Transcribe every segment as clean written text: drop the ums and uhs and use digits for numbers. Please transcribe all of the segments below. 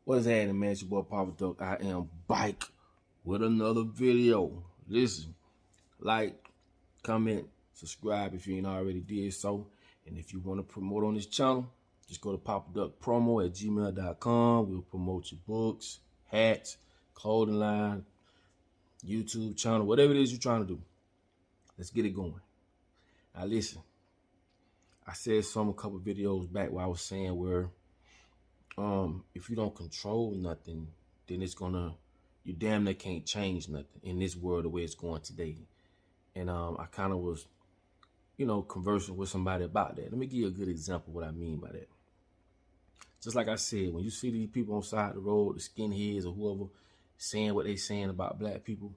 What's happening, man? It's your boy Papa Duck. I am back with another video. Listen, like, comment, subscribe if you ain't already did so. And if you want to promote on this channel, just go to papaduckpromo@gmail.com. We'll promote your books, hats, clothing line, YouTube channel, whatever it is you're trying to do. Let's get it going. Now listen, I said a couple videos back where I was saying where if you don't control nothing, then you damn near can't change nothing in this world the way it's going today. And I kind of was, conversing with somebody about that. Let me give you a good example of what I mean by that. Just like I said, when you see these people on the side of the road, the skinheads or whoever, saying what they saying about black people,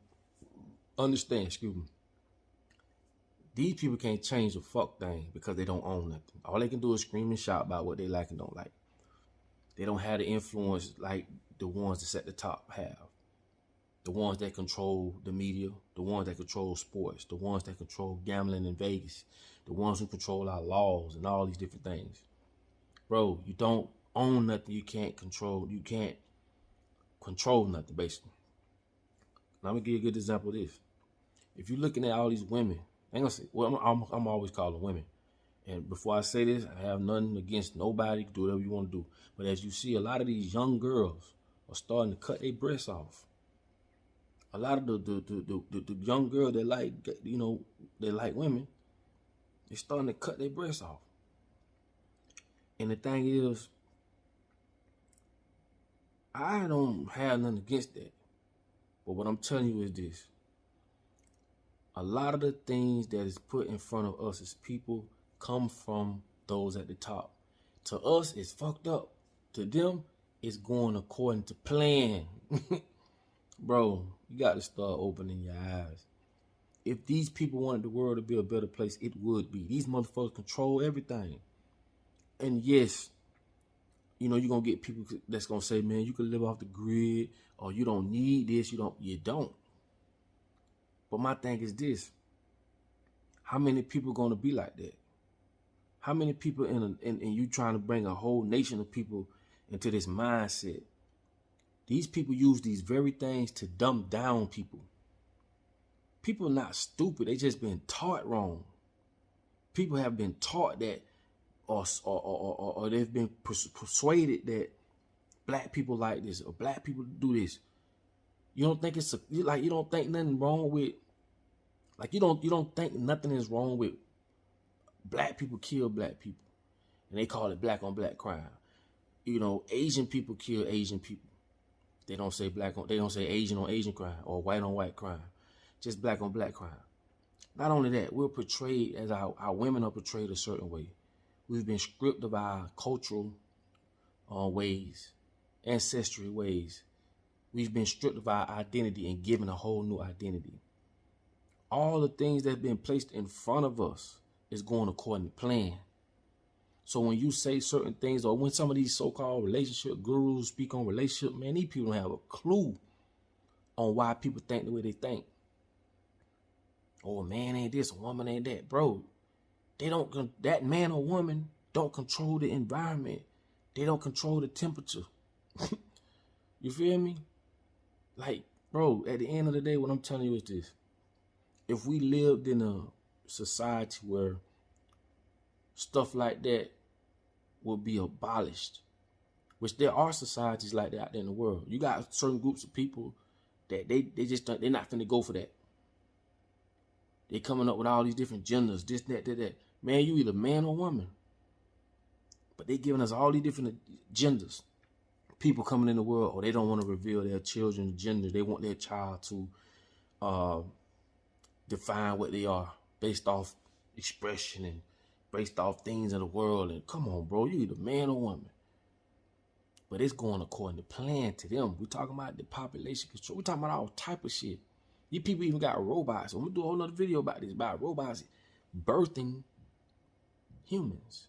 understand, these people can't change a fuck thing because they don't own nothing. All they can do is scream and shout about what they like and don't like. They don't have the influence like the ones that's at the top have. The ones that control the media, the ones that control sports, the ones that control gambling in Vegas, the ones who control our laws and all these different things. Bro, you don't own nothing you can't control. You can't control nothing, basically. Now, I'm going to give you a good example of this. If you're looking at all these women, I ain't gonna say, well, I'm always calling women. And before I say this, I have nothing against nobody. Do whatever you want to do. But as you see, a lot of these young girls are starting to cut their breasts off. A lot of the young girls that like, they like women, they're starting to cut their breasts off. And the thing is, I don't have nothing against that. But what I'm telling you is this. A lot of the things that is put in front of us as people come from those at the top. To us, it's fucked up. To them, it's going according to plan. Bro, you got to start opening your eyes. If these people wanted the world to be a better place, it would be. These motherfuckers control everything. And yes, you're going to get people that's going to say, man, you can live off the grid, or you don't need this, you don't. But my thing is this. How many people going to be like that? How many people in you trying to bring a whole nation of people into this mindset? These people use these very things to dumb down people. People are not stupid. They just been taught wrong. People have been taught that, or they've been persuaded that black people like this or black people do this. You don't think you don't think nothing wrong with, you don't think nothing is wrong with black people kill black people, and they call it black on black crime. Asian people kill Asian people. They don't say they don't say Asian on Asian crime or white on white crime, just black on black crime. Not only that, we're portrayed as our women are portrayed a certain way. We've been stripped of our cultural ways, ancestry ways. We've been stripped of our identity and given a whole new identity. All the things that have been placed in front of us is going according to plan. So when you say certain things, or when some of these so-called relationship gurus speak on relationship, man, these people don't have a clue on why people think the way they think. Oh, a man ain't this, a woman ain't that. Bro, that man or woman don't control the environment. They don't control the temperature. You feel me? Bro, at the end of the day, what I'm telling you is this. If we lived in a society where stuff like that would be abolished, which there are societies like that out there in the world. You got certain groups of people that they're not finna go for that. They coming up with all these different genders, this, that. Man, you either man or woman. But they giving us all these different genders. People coming in the world, or they don't want to reveal their children's gender. They want their child to define what they are based off expression and based off things in the world. And come on, bro, you either man or woman. But it's going according to plan to them. We're talking about the population control. We're talking about all type of shit. These people even got robots. I'm going to do a whole other video about this, about robots birthing humans.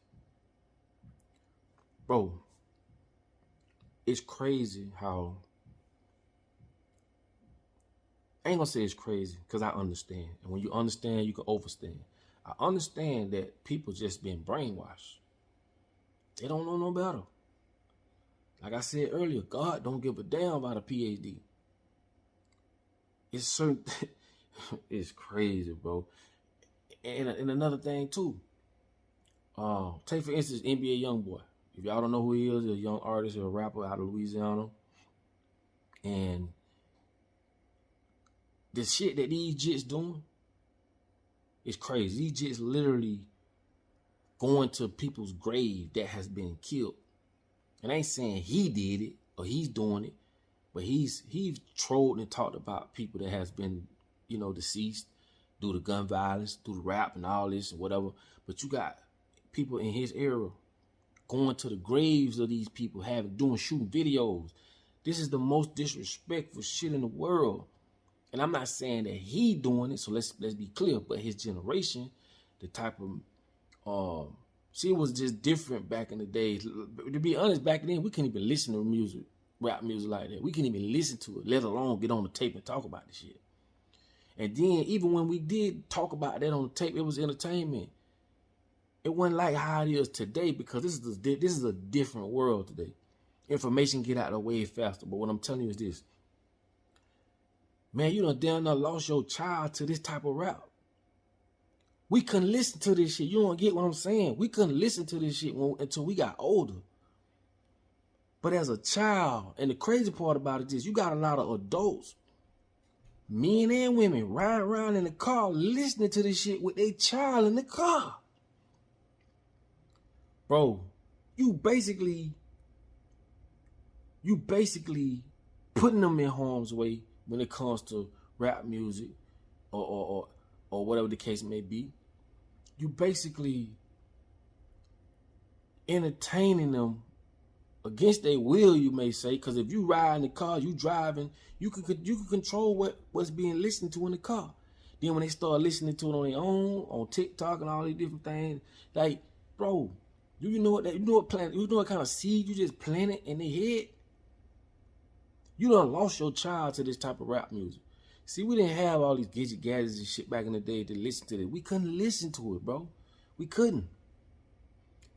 Bro, it's crazy how, I ain't gonna say it's crazy because I understand. And when you understand, you can overstand. I understand that people just been brainwashed. They don't know no better. Like I said earlier, God don't give a damn about a PhD. It's certain, it's crazy, bro. And another thing too. Take for instance NBA YoungBoy. If y'all don't know who he is, he's a young artist, a rapper out of Louisiana. And the shit that these jits doing is crazy. These jits literally going to people's grave that has been killed. And I ain't saying he did it or he's doing it, but he's trolled and talked about people that has been, deceased due to gun violence, through the rap and all this and whatever. But you got people in his era going to the graves of these people, shooting videos. This is the most disrespectful shit in the world. And I'm not saying that he doing it, so let's be clear, but his generation, the type of it was just different back in the days. To be honest, back then we couldn't even listen to music, rap music like that. We couldn't even listen to it, let alone get on the tape and talk about the shit. And then even when we did talk about that on the tape, it was entertainment. It wasn't like how it is today, because this is a different world today. Information get out of the way faster. But what I'm telling you is this. Man, you done damn near lost your child to this type of rap. We couldn't listen to this shit. You don't get what I'm saying? We couldn't listen to this shit until we got older. But as a child, and the crazy part about it is you got a lot of adults, men and women, riding around in the car listening to this shit with their child in the car. Bro, you basically putting them in harm's way when it comes to rap music or whatever the case may be. You basically entertaining them against their will, you may say, because if you ride in the car, you driving, you can control what's being listened to in the car. Then when they start listening to it on their own, on TikTok and all these different things, like, bro, you know what kind of seed you just planted in their head? You done lost your child to this type of rap music. See, we didn't have all these gadgets and shit back in the day to listen to it. We couldn't listen to it, bro. We couldn't.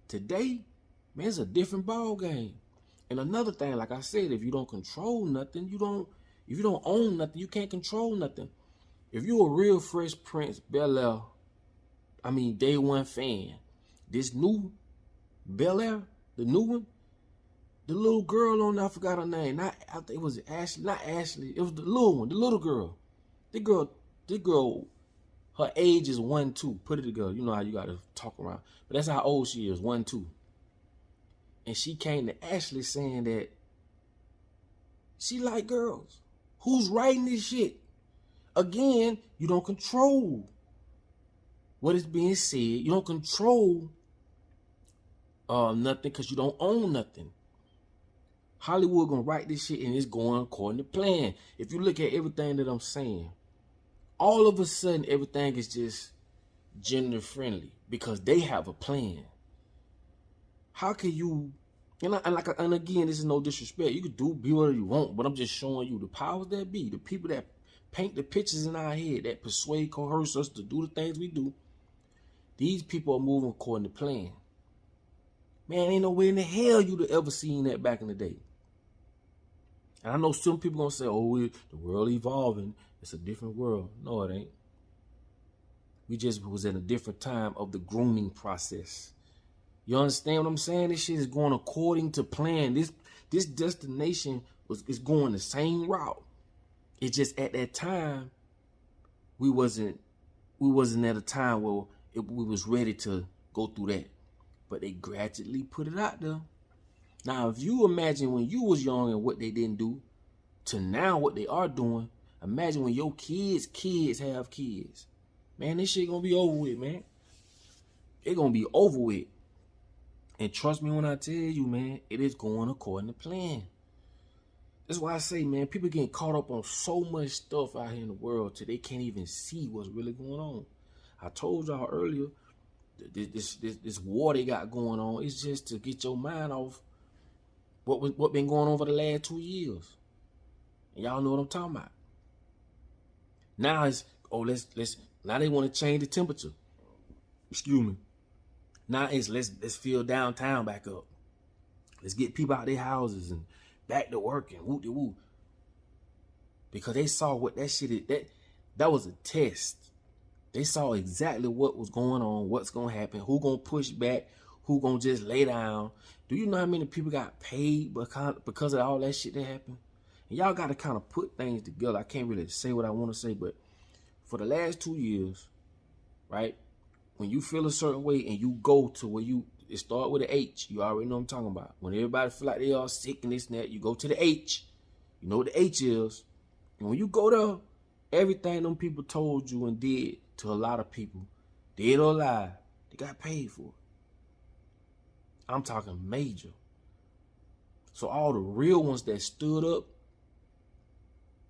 Today, man, it's a different ball game. And another thing, like I said, if you don't control nothing, if you don't own nothing, you can't control nothing. If you're a real Fresh Prince, Bel-Air, Day One fan, this new Bel-Air, the new one, the little girl on there, I forgot her name. I think it was Ashley, not Ashley. It was the little one, the little girl. The girl, her age is 1-2. Put it together. You know how you got to talk around. But that's how old she is, 1-2. And she came to Ashley saying that she like girls. Who's writing this shit? Again, you don't control what is being said. You don't control nothing because you don't own nothing. Hollywood gonna write this shit and it's going according to plan. If you look at everything that I'm saying, all of a sudden everything is just gender friendly because they have a plan. How can you, and again, this is no disrespect. You can be whatever you want, but I'm just showing you the powers that be, the people that paint the pictures in our head, that persuade, coerce us to do the things we do. These people are moving according to plan. Man, ain't no way in the hell you'd have ever seen that back in the day. And I know some people gonna say, oh, the world evolving. It's a different world. No, it ain't. We just was in a different time of the grooming process. You understand what I'm saying? This shit is going according to plan. This destination is going the same route. It's just at that time, we wasn't at a time where we was ready to go through that. But they gradually put it out there. Now, if you imagine when you was young and what they didn't do, to now what they are doing, imagine when your kids have kids. Man, this shit gonna be over with, man. It gonna be over with. And trust me when I tell you, man, it is going according to plan. That's why I say, man, people getting caught up on so much stuff out here in the world till they can't even see what's really going on. I told y'all earlier, this war they got going on is just to get your mind off what been going on for the last 2 years. And y'all know what I'm talking about. Now it's now they want to change the temperature. Excuse me. Now it's let's fill downtown back up. Let's get people out their houses and back to work and whoop-de-whoop. Because they saw what that shit is. That was a test. They saw exactly what was going on, what's going to happen, who going to push back, who going to just lay down. Do you know how many people got paid because of all that shit that happened? And y'all got to kind of put things together. I can't really say what I want to say, but for the last 2 years, right, when you feel a certain way and you go to where it start with an H, you already know what I'm talking about. When everybody feel like they all sick and this and that, you go to the H. You know what the H is. And when you go there, everything them people told you and did to a lot of people, dead or alive, they got paid for it. I'm talking major. So all the real ones that stood up,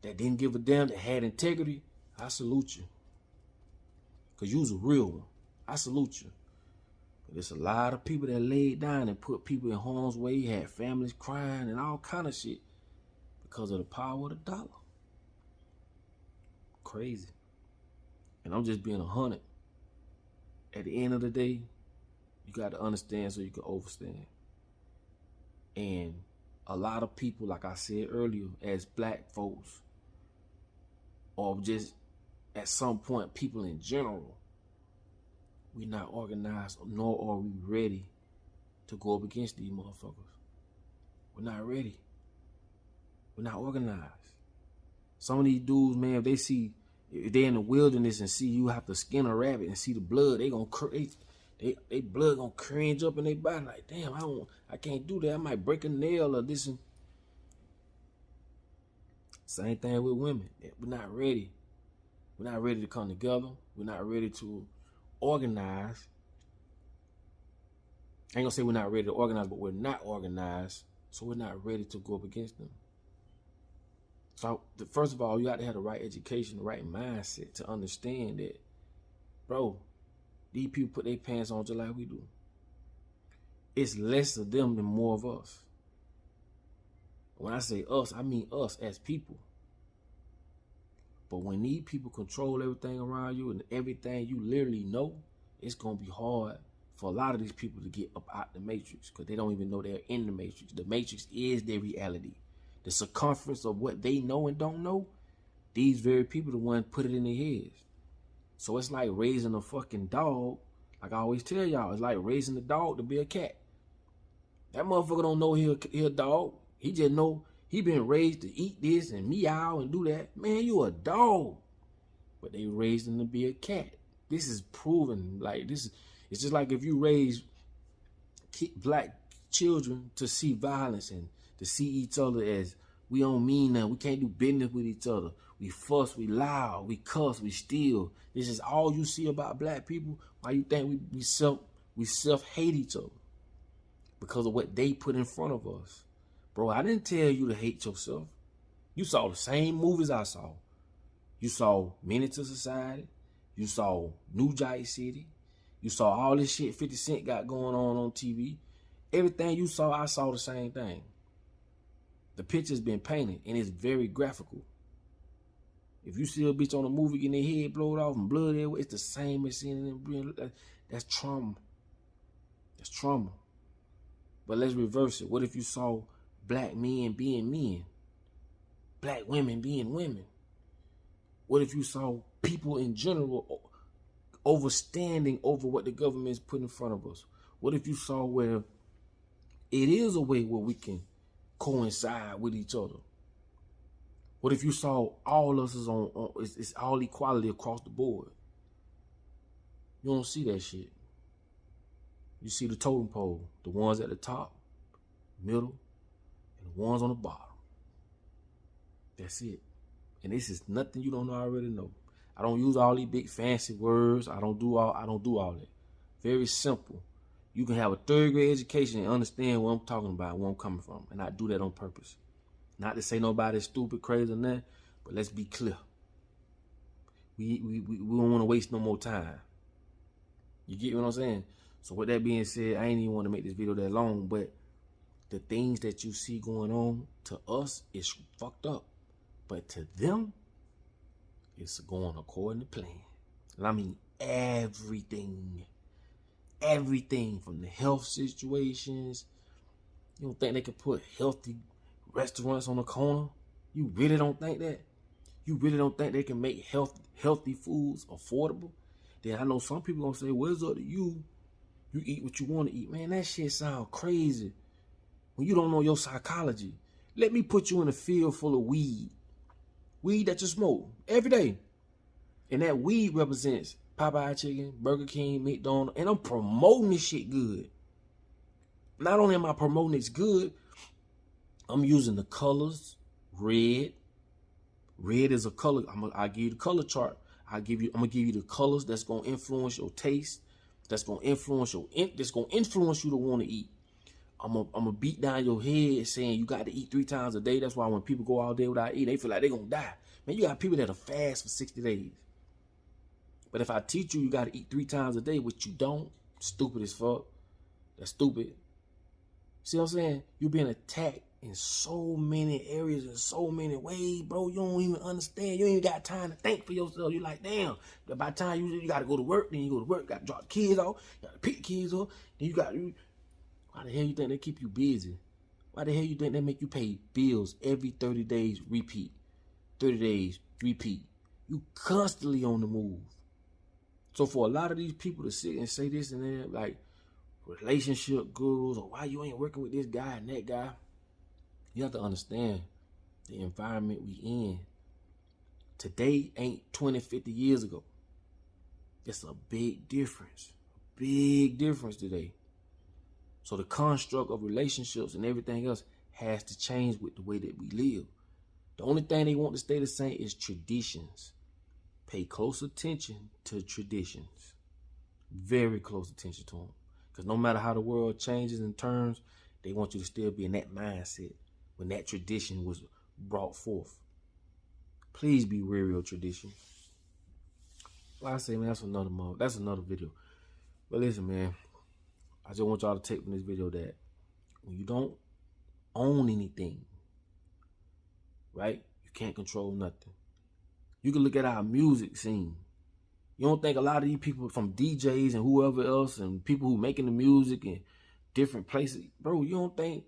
that didn't give a damn, that had integrity, I salute you. Because you was a real one. I salute you. But there's a lot of people that laid down and put people in harm's way, had families crying and all kind of shit because of the power of the dollar. Crazy. And I'm just being 100. At the end of the day, you got to understand so you can overstand. And a lot of people, like I said earlier, as black folks, or just at some point people in general, we not organized, nor are we ready to go up against these motherfuckers. We're not ready. We're not organized. Some of these dudes, man, if they're in the wilderness and see you have to skin a rabbit and see the blood, they blood gonna cringe up in their body like, damn, I can't do that. I might break a nail or this. Same thing with women. We're not ready. We're not ready to come together. We're not ready to organize. I ain't gonna say we're not ready to organize, but we're not organized, so we're not ready to go up against them. So, first of all, you got to have the right education, the right mindset to understand that, bro, these people put their pants on just like we do. It's less of them than more of us. When I say us, I mean us as people. But when these people control everything around you and everything you literally know, it's going to be hard for a lot of these people to get up out the matrix because they don't even know they're in the matrix. The matrix is their reality. The circumference of what they know and don't know, these very people the ones put it in their heads. So it's like raising a fucking dog. Like I always tell y'all, it's like raising a dog to be a cat. That motherfucker don't know he a dog. He just know he been raised to eat this and meow and do that. Man, you a dog. But they raised him to be a cat. This is proven. Like it's just like if you raise black children to see violence and to see each other as we don't mean nothing. We can't do business with each other. We fuss, we loud, we cuss, we steal. This is all you see about black people. Why you think we self-hate each other? Because of what they put in front of us. Bro, I didn't tell you to hate yourself. You saw the same movies I saw. You saw Menace to Society. You saw New Jack City. You saw all this shit 50 Cent got going on TV. Everything you saw, I saw the same thing. The picture's been painted, and it's very graphical. If you see a bitch on a movie getting their head blown off and blood everywhere, it's the same as seeing it in real. That's trauma. That's trauma. But let's reverse it. What if you saw black men being men? Black women being women? What if you saw people in general overstanding over what the government's put in front of us? What if you saw where it is a way where we can coincide with each other? What if you saw all of us is it's all equality across the board? You don't see that shit. You see the totem pole, the ones at the top, middle, and the ones on the bottom. That's it. And this is nothing you don't already know. I don't use all these big fancy words. I don't do all that. Very simple. You can have a third grade education and understand what I'm talking about, where I'm coming from. And I do that on purpose. Not to say nobody's stupid, crazy, or nothing, but let's be clear. We don't want to waste no more time. You get what I'm saying? So with that being said, I ain't even want to make this video that long, but the things that you see going on to us is fucked up. But to them, it's going according to plan. And I mean everything. Everything from the health situations You don't think they can put healthy restaurants on the corner? You really don't think that? You really don't think they can make healthy foods affordable? Then I know some people gonna say, well, it's up to you. You eat what you want to eat. Man, that shit sound crazy. When you don't know your psychology. Let me put you in a field full of weed. Weed that you smoke every day. And that weed represents Popeye Chicken, Burger King, McDonald's. And I'm promoting this shit good. Not only am I promoting it's good, I'm using the colors. Red. Red is a color. I'll give you the color chart. I'm gonna give you the colors that's gonna influence your taste. That's gonna influence you to want to eat. I'm gonna beat down your head saying you got to eat 3 times a day. That's why when people go all day without eating, they feel like they're gonna die. Man, you got people that'll fast for 60 days. But if I teach you got to eat 3 times a day, which you don't, stupid as fuck. That's stupid. See what I'm saying? You're being attacked in so many areas, in so many ways, bro. You don't even understand. You ain't even got time to think for yourself. You're like, damn. By the time you got to go to work, then you go to work, got to drop the kids off, you got to pick the kids up, then why the hell you think they keep you busy? Why the hell you think they make you pay bills every 30 days, repeat? 30 days, repeat. You constantly on the move. So for a lot of these people to sit and say this and that, like relationship gurus, or why you ain't working with this guy and that guy, you have to understand the environment we in. Today ain't 20, 50 years ago. It's a big difference. A big difference today. So the construct of relationships and everything else has to change with the way that we live. The only thing they want to stay the same is traditions. Pay close attention to traditions. Very close attention to them. Because no matter how the world changes and turns, they want you to still be in that mindset when that tradition was brought forth. Please be wary of tradition. Like I say, man, that's another video. But listen, man, I just want y'all to take from this video that when you don't own anything, right, you can't control nothing. You can look at our music scene. You don't think a lot of these people from DJs and whoever else and people who making the music in different places, bro, you don't think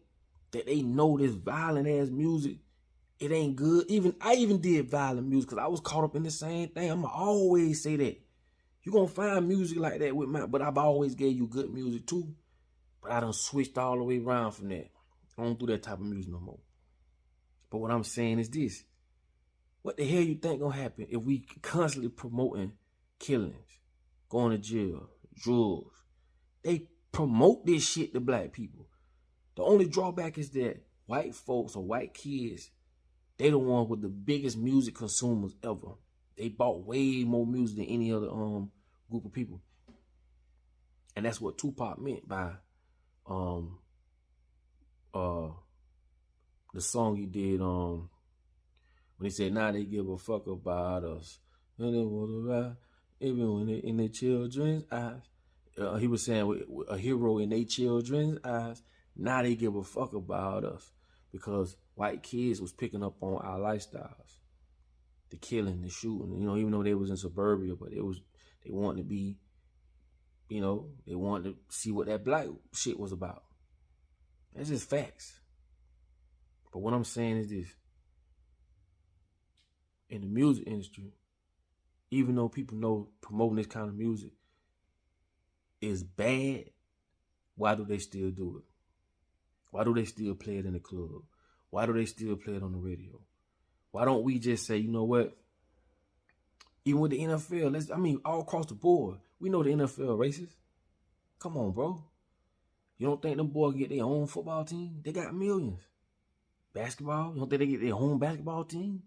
that they know this violent ass music, it ain't good? I even did violent music because I was caught up in the same thing. I'ma always say that. You gonna find music like that with but I've always gave you good music too. But I done switched all the way around from that. I don't do that type of music no more. But what I'm saying is this. What the hell you think gonna happen if we constantly promoting killings, going to jail, drugs? They promote this shit to black people. The only drawback is that white folks or white kids, they the ones with the biggest music consumers ever. They bought way more music than any other group of people. And that's what Tupac meant by the song he did when he said, now they give a fuck about us. And they want to ride, even when they're in their children's eyes. He was saying, a hero in their children's eyes. Now they give a fuck about us. Because white kids was picking up on our lifestyles. The killing, the shooting, even though they was in suburbia, but they wanted to be, they wanted to see what that black shit was about. That's just facts. But what I'm saying is this. In the music industry, even though people know promoting this kind of music is bad, why do they still do it? Why do they still play it in the club? Why do they still play it on the radio? Why don't we just say, you know what? Even with the NFL, all across the board, we know the NFL racist. Come on, bro. You don't think them boys get their own football team? They got millions. Basketball, you don't think they get their own basketball team?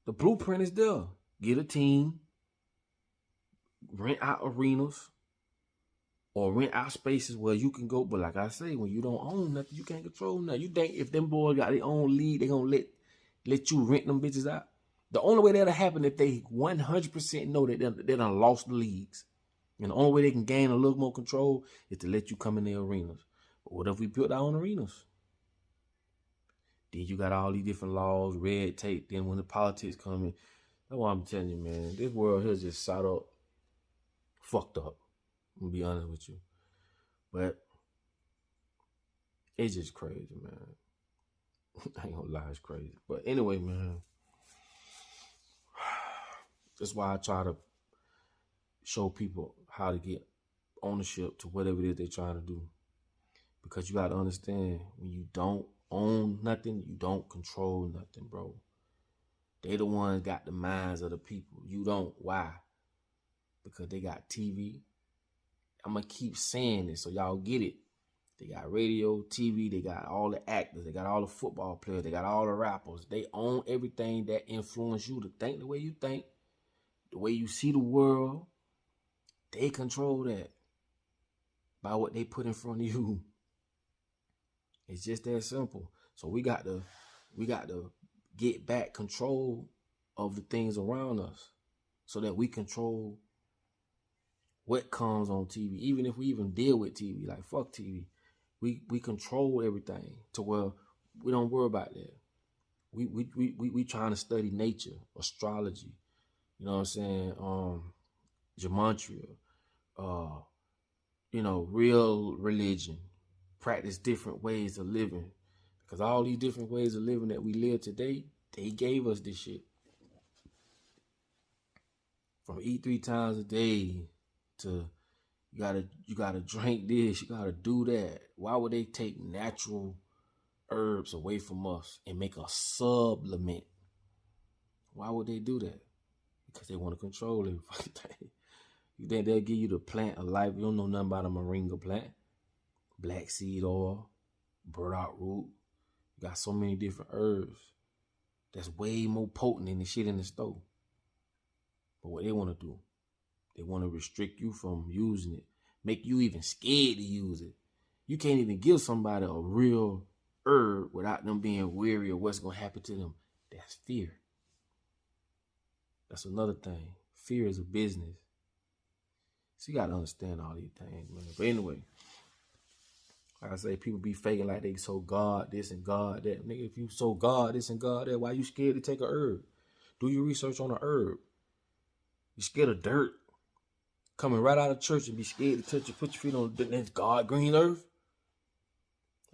The blueprint is there. Get a team, rent out arenas, or rent out spaces where you can go. But like I say, when you don't own nothing, you can't control nothing. You think if them boys got their own league, they gonna let you rent them bitches out? The only way that'll happen if they 100% know that they done lost the leagues. And the only way they can gain a little more control is to let you come in their arenas. But what if we built our own arenas? Then you got all these different laws, red tape. Then when the politics come in, that's why I'm telling you, man, this world here is just shot up, fucked up. I'm gonna be honest with you. But It's just crazy, man. I ain't gonna lie, it's crazy. But anyway, man, that's why I try to show people how to get ownership to whatever it is they're trying to do. Because you got to understand, when you don't own nothing, you don't control nothing, bro. They the ones got the minds of the people. You don't. Why? Because they got TV. I'm going to keep saying this so y'all get it. They got radio, TV, they got all the actors, they got all the football players, they got all the rappers. They own everything that influence you to think the way you think, the way you see the world. They control that by what they put in front of you. It's just that simple. So we got to get back control of the things around us so that we control what comes on TV. Even if we even deal with TV, like fuck TV. We control everything to where we don't worry about that. We trying to study nature, astrology, you know what I'm saying? Gematria, real religion, practice different ways of living. Because all these different ways of living that we live today, they gave us this shit. From eat 3 times a day to you gotta drink this, you gotta do that. Why would they take natural herbs away from us and make a supplement? Why would they do that? Because they want to control every fucking thing. You think they'll give you the plant of life? You don't know nothing about a moringa plant. Black seed oil, burdock root. You got so many different herbs that's way more potent than the shit in the stove. But what they want to do, they want to restrict you from using it, make you even scared to use it. You can't even give somebody a real herb without them being weary of what's going to happen to them. That's fear. That's another thing. Fear is a business. So you got to understand all these things, man. But anyway, like I say, people be faking like they so God this and God that. Nigga, if you so God this and God that, why you scared to take a herb? Do your research on a herb. You scared of dirt? Coming right out of church and be scared to touch it, put your feet on the God green earth?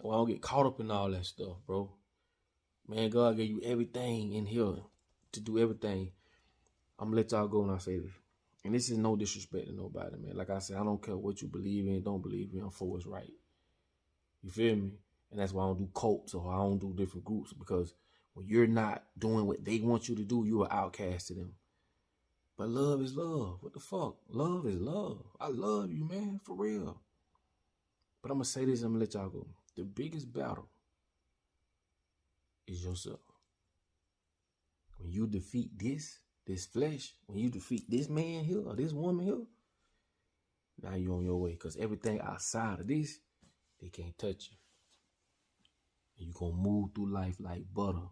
Well, I don't get caught up in all that stuff, bro. Man, God gave you everything in here to do everything. I'm going to let y'all go when I say this. And this is no disrespect to nobody, man. Like I said, I don't care what you believe in, don't believe in, I'm for what's right. You feel me? And that's why I don't do cults or I don't do different groups, because when you're not doing what they want you to do, you're an outcast to them. But love is love. What the fuck? Love is love. I love you, man, for real. But I'm going to say this and I'm going to let y'all go. The biggest battle is yourself. When you defeat this flesh, when you defeat this man here or this woman here, now you're on your way. Because everything outside of this, they can't touch you. And you're going to move through life like butter.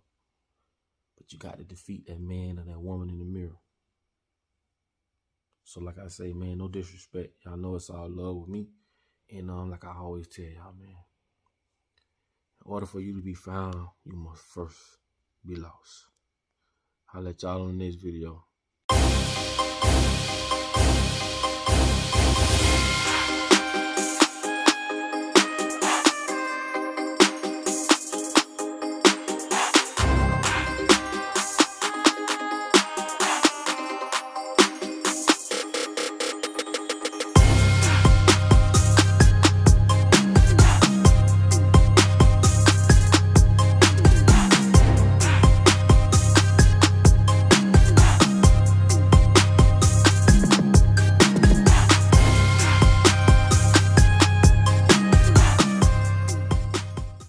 But you got to defeat that man or that woman in the mirror. So like I say, man, no disrespect. Y'all know it's all love with me. And like I always tell y'all, man, in order for you to be found, you must first be lost. I'll let y'all on the next video.